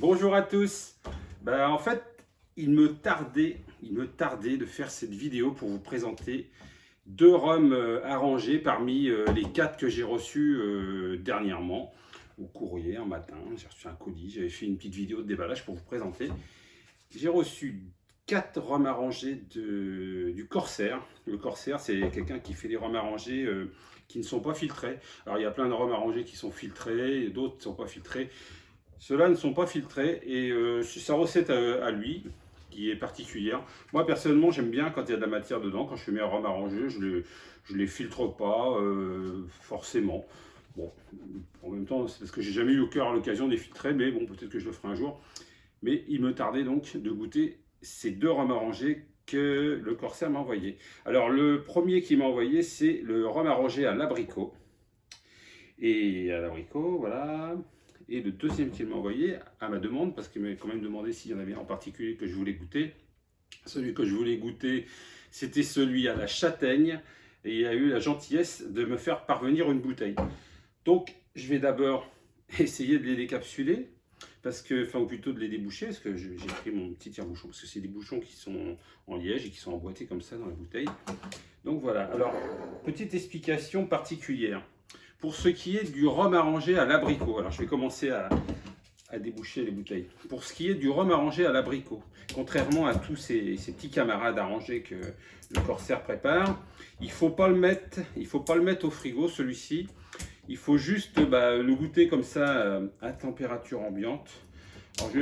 Bonjour à tous. En fait, il me tardait de faire cette vidéo pour vous présenter deux rhums arrangés parmi les quatre que j'ai reçus dernièrement au courrier un matin. J'ai reçu un colis, j'avais fait une petite vidéo de déballage pour vous présenter. J'ai reçu quatre rhums arrangés du Corsair. Le Corsair, c'est quelqu'un qui fait des rhums arrangés qui ne sont pas filtrés. Alors, il y a plein de rhums arrangés qui sont filtrés et d'autres ne sont pas filtrés. Ceux-là ne sont pas filtrés et c'est sa recette à lui qui est particulière. Moi personnellement j'aime bien quand il y a de la matière dedans, quand je fais mes rhums arrangés, je les filtre pas forcément. Bon, en même temps c'est parce que j'ai jamais eu l'occasion de les filtrer, mais bon peut-être que je le ferai un jour. Mais il me tardait donc de goûter ces deux rhums arrangés que le Corsair m'a envoyé. Alors le premier qu'il m'a envoyé c'est le rhum arrangé à l'abricot. Et à l'abricot, voilà. Et le deuxième qu'il m'a envoyé, à ma demande, parce qu'il m'avait quand même demandé s'il y en avait en particulier que je voulais goûter. Celui que je voulais goûter, c'était celui à la châtaigne. Et il a eu la gentillesse de me faire parvenir une bouteille. Donc, je vais d'abord essayer de les décapsuler, parce que, enfin, ou plutôt de les déboucher, parce que j'ai pris mon petit tire-bouchon, parce que c'est des bouchons qui sont en liège et qui sont emboîtés comme ça dans la bouteille. Donc voilà. Alors, petite explication particulière. Pour ce qui est du rhum arrangé à l'abricot, alors je vais commencer à déboucher les bouteilles. Pour ce qui est du rhum arrangé à l'abricot, contrairement à tous ces petits camarades arrangés que le Corsair prépare, il ne faut pas le mettre au frigo celui-ci. Il faut juste le goûter comme ça à température ambiante. Alors je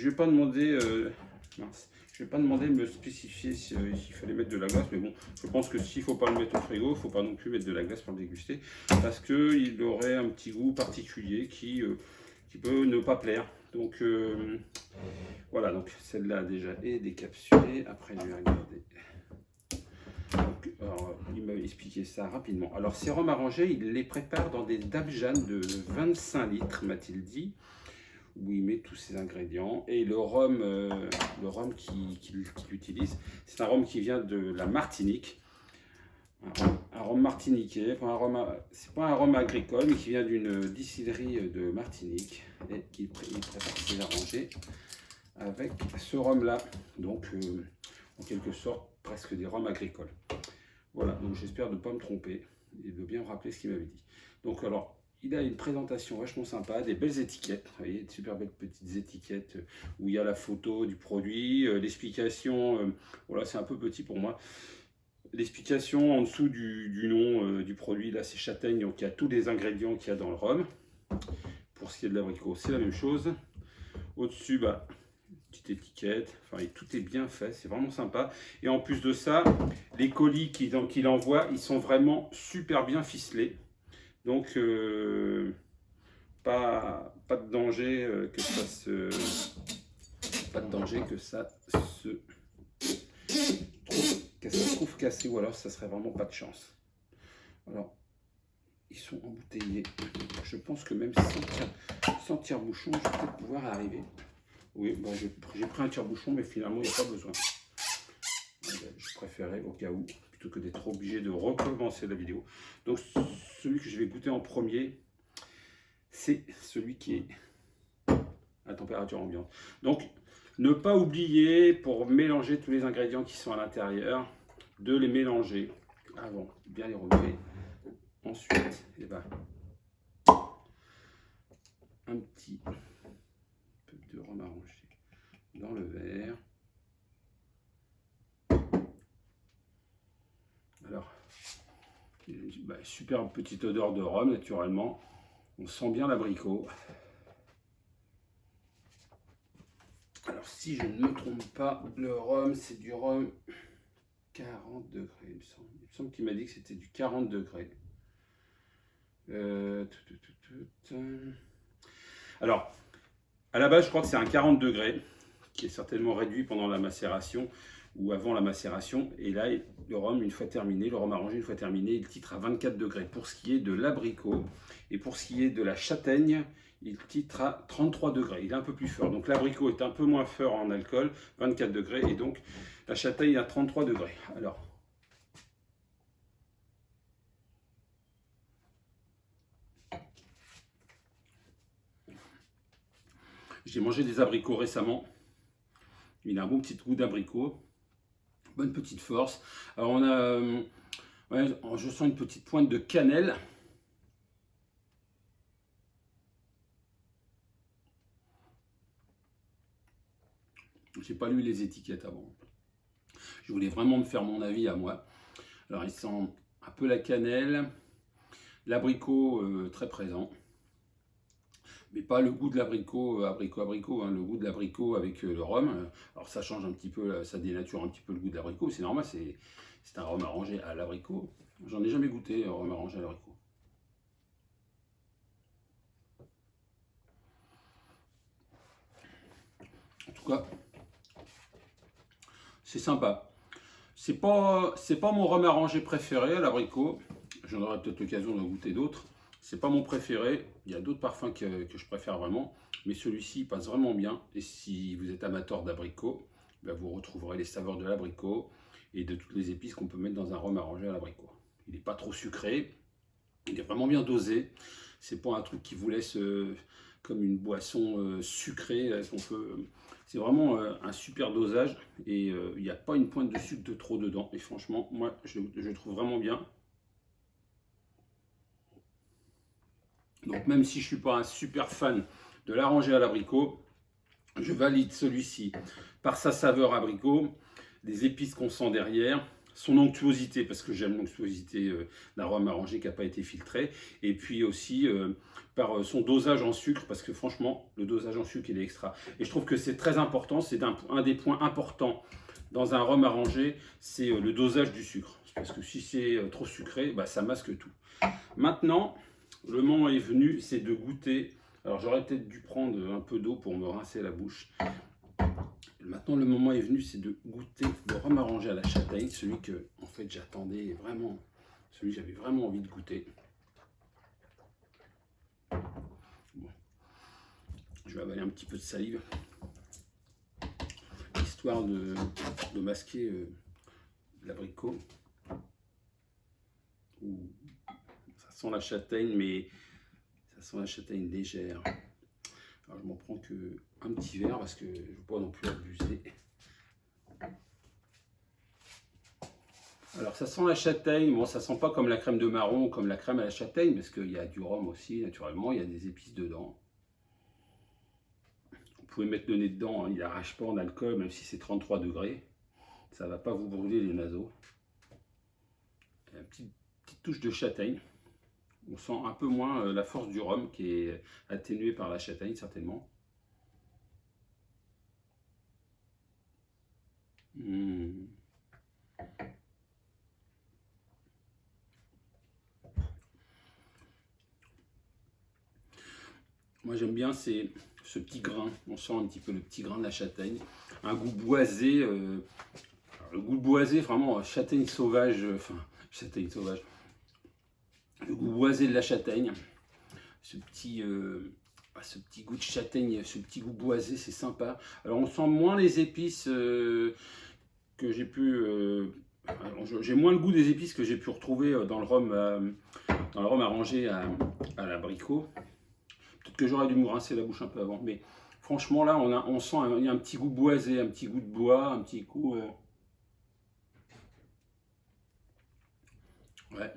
vais pas demander je vais pas demander de me spécifier s'il fallait mettre de la glace, mais bon, je pense que s'il ne faut pas le mettre au frigo, il ne faut pas non plus mettre de la glace pour le déguster, parce qu'il aurait un petit goût particulier qui peut ne pas plaire. Donc voilà, donc celle-là déjà est décapsulée. Après, je vais regarder. Donc, alors, il m'a expliqué ça rapidement. Alors, ces rhums arrangés, il les prépare dans des dabjan de 25 litres, m'a-t-il dit, où il met tous ses ingrédients. Et le rhum qu'il utilise, c'est un rhum qui vient de la Martinique. Un rhum martiniquais, c'est pas un rhum agricole, mais qui vient d'une distillerie de Martinique. Et il prépare ses arrangés avec ce rhum-là. Donc, en quelque sorte, presque des rhums agricoles. Voilà, donc j'espère ne pas me tromper et de bien me rappeler ce qu'il m'avait dit. Donc, alors, il a une présentation vachement sympa, des belles étiquettes, vous voyez, de super belles petites étiquettes où il y a la photo du produit, l'explication, voilà, c'est un peu petit pour moi. L'explication en dessous du nom du produit, là c'est châtaigne, donc il y a tous les ingrédients qu'il y a dans le rhum. Pour ce qui est de l'abricot, c'est la même chose. Au-dessus, petite étiquette, enfin tout est bien fait, c'est vraiment sympa. Et en plus de ça, les colis qu'il envoie, ils sont vraiment super bien ficelés. Donc, pas de danger que ça se... Pas de danger que ça se trouve cassé, ou alors ça serait vraiment pas de chance. Alors, ils sont embouteillés. Je pense que même sans tire-bouchon, je vais peut-être pouvoir arriver. Oui, bon, j'ai pris un tire-bouchon, mais finalement, il n'y a pas besoin. Je préférais au cas où, plutôt que d'être obligé de recommencer la vidéo. Donc, celui que je vais goûter en premier, c'est celui qui est à température ambiante. Donc, ne pas oublier, pour mélanger tous les ingrédients qui sont à l'intérieur, de les mélanger avant, bien les relever. Ensuite, un petit peu de rhum arrangé dans le verre. Alors, super petite odeur de rhum naturellement. On sent bien l'abricot. Alors, si je ne me trompe pas, le rhum, c'est du rhum 40 degrés, il me semble. Il me semble qu'il m'a dit que c'était du 40 degrés. Alors, à la base, je crois que c'est un 40 degrés, qui est certainement réduit pendant la macération ou avant la macération. Et là, le rhum, une fois terminé, le rhum arrangé, une fois terminé, il titre à 24 degrés. Pour ce qui est de l'abricot et pour ce qui est de la châtaigne, il titre à 33 degrés. Il est un peu plus fort. Donc l'abricot est un peu moins fort en alcool, 24 degrés, et donc la châtaigne à 33 degrés. Alors, J'ai mangé des abricots récemment. Il a un bon petit goût d'abricot. Bonne petite force. Alors on a, ouais, je sens une petite pointe de cannelle. J'ai pas lu les étiquettes avant. Je voulais vraiment me faire mon avis à moi. Alors il sent un peu la cannelle, l'abricot très présent, mais pas le goût de l'abricot, abricot, hein, le goût de l'abricot avec le rhum. Alors ça change un petit peu, ça dénature un petit peu le goût de l'abricot, c'est normal, c'est un rhum arrangé à l'abricot. J'en ai jamais goûté, un rhum arrangé à l'abricot. En tout cas, c'est sympa. C'est pas mon rhum arrangé préféré à l'abricot. J'en aurai peut-être l'occasion d'en goûter d'autres. C'est pas mon préféré. Il y a d'autres parfums que je préfère vraiment. Mais celui-ci passe vraiment bien. Et si vous êtes amateur d'abricot, ben vous retrouverez les saveurs de l'abricot et de toutes les épices qu'on peut mettre dans un rhum arrangé à l'abricot. Il n'est pas trop sucré. Il est vraiment bien dosé. C'est pas un truc qui vous laisse comme une boisson sucrée. C'est vraiment un super dosage et il n'y a pas une pointe de sucre de trop dedans. Et franchement, moi, je le trouve vraiment bien. Donc même si je ne suis pas un super fan de l'arrangé à l'abricot, je valide celui-ci par sa saveur abricot, des épices qu'on sent derrière, son onctuosité, parce que j'aime l'onctuosité d'un rhum arrangé qui n'a pas été filtré, et puis aussi par son dosage en sucre, parce que franchement, le dosage en sucre, il est extra. Et je trouve que c'est très important, c'est un des points importants dans un rhum arrangé, c'est le dosage du sucre. Parce que si c'est trop sucré, bah, ça masque tout. Maintenant, le moment est venu, c'est de goûter. Alors j'aurais peut-être dû prendre un peu d'eau pour me rincer la bouche. Maintenant, le moment est venu, c'est de goûter le rhum arrangé à la châtaigne, celui que, en fait, j'attendais vraiment, celui que j'avais vraiment envie de goûter. Bon. Je vais avaler un petit peu de salive, histoire de masquer l'abricot. Ça sent la châtaigne, mais ça sent la châtaigne légère. Alors, je m'en prends qu'un petit verre parce que je ne veux pas non plus abuser. Alors ça sent la châtaigne, bon ça sent pas comme la crème de marron ou comme la crème à la châtaigne parce qu'il y a du rhum aussi naturellement, il y a des épices dedans. Vous pouvez mettre le nez dedans, hein, il n'arrache pas en alcool même si c'est 33 degrés. Ça ne va pas vous brûler les naseaux. Une petite touche de châtaigne. On sent un peu moins la force du rhum qui est atténuée par la châtaigne certainement. Moi j'aime bien ce petit grain, on sent un petit peu le petit grain de la châtaigne, un goût boisé, le goût boisé vraiment châtaigne sauvage, châtaigne sauvage, le goût boisé de la châtaigne, ce petit goût de châtaigne, ce petit goût boisé, c'est sympa. Alors on sent moins les épices que j'ai pu, j'ai moins le goût des épices que j'ai pu retrouver dans le rhum arrangé à l'abricot. Peut-être que j'aurais dû me rincer la bouche un peu avant, mais franchement là on sent il y a un petit goût boisé, un petit goût de bois, un petit goût... Ouais,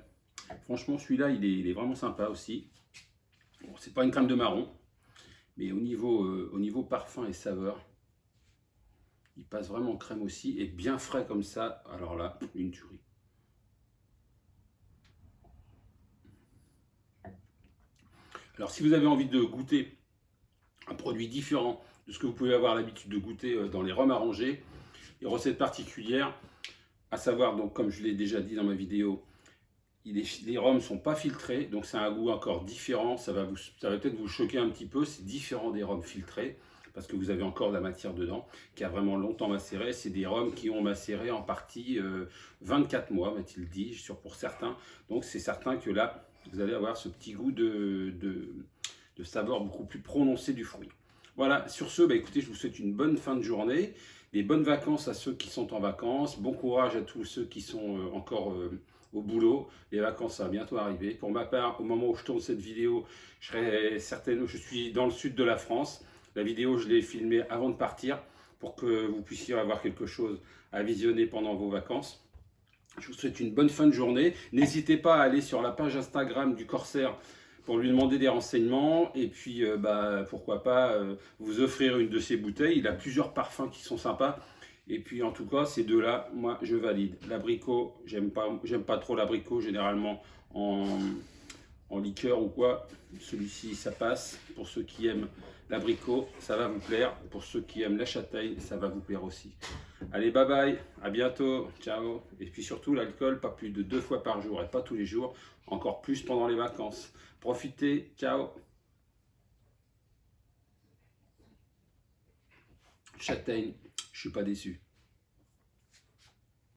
franchement celui-là il est vraiment sympa aussi. Bon, c'est pas une crème de marron, mais au niveau parfum et saveur, il passe vraiment crème aussi, et bien frais comme ça, alors là, une tuerie. Alors si vous avez envie de goûter un produit différent de ce que vous pouvez avoir l'habitude de goûter dans les rhums arrangés, les recettes particulières, à savoir, donc comme je l'ai déjà dit dans ma vidéo, les rhums ne sont pas filtrés, donc c'est un goût encore différent, ça va peut-être vous choquer un petit peu, c'est différent des rhums filtrés, parce que vous avez encore de la matière dedans, qui a vraiment longtemps macéré. C'est des rhums qui ont macéré en partie 24 mois, m'a-t-il dit, pour certains. Donc c'est certain que là, vous allez avoir ce petit goût de saveur beaucoup plus prononcé du fruit. Voilà, sur ce, bah, écoutez, je vous souhaite une bonne fin de journée, des bonnes vacances à ceux qui sont en vacances, bon courage à tous ceux qui sont encore au boulot. Les vacances, ça va bientôt arriver. Pour ma part, au moment où je tourne cette vidéo, je suis dans le sud de la France. La vidéo, je l'ai filmée avant de partir pour que vous puissiez avoir quelque chose à visionner pendant vos vacances. Je vous souhaite une bonne fin de journée. N'hésitez pas à aller sur la page Instagram du Corsaire pour lui demander des renseignements et puis pourquoi pas vous offrir une de ces bouteilles. Il a plusieurs parfums qui sont sympas. Et puis en tout cas, ces deux-là, moi je valide. L'abricot, j'aime pas trop l'abricot généralement en liqueur ou quoi. Celui-ci, ça passe. Pour ceux qui aiment l'abricot, ça va vous plaire. Pour ceux qui aiment la châtaigne, ça va vous plaire aussi. Allez, bye bye, à bientôt, ciao. Et puis surtout, l'alcool, pas plus de 2 fois par jour et pas tous les jours, encore plus pendant les vacances. Profitez, ciao. Châtaigne, je suis pas déçu.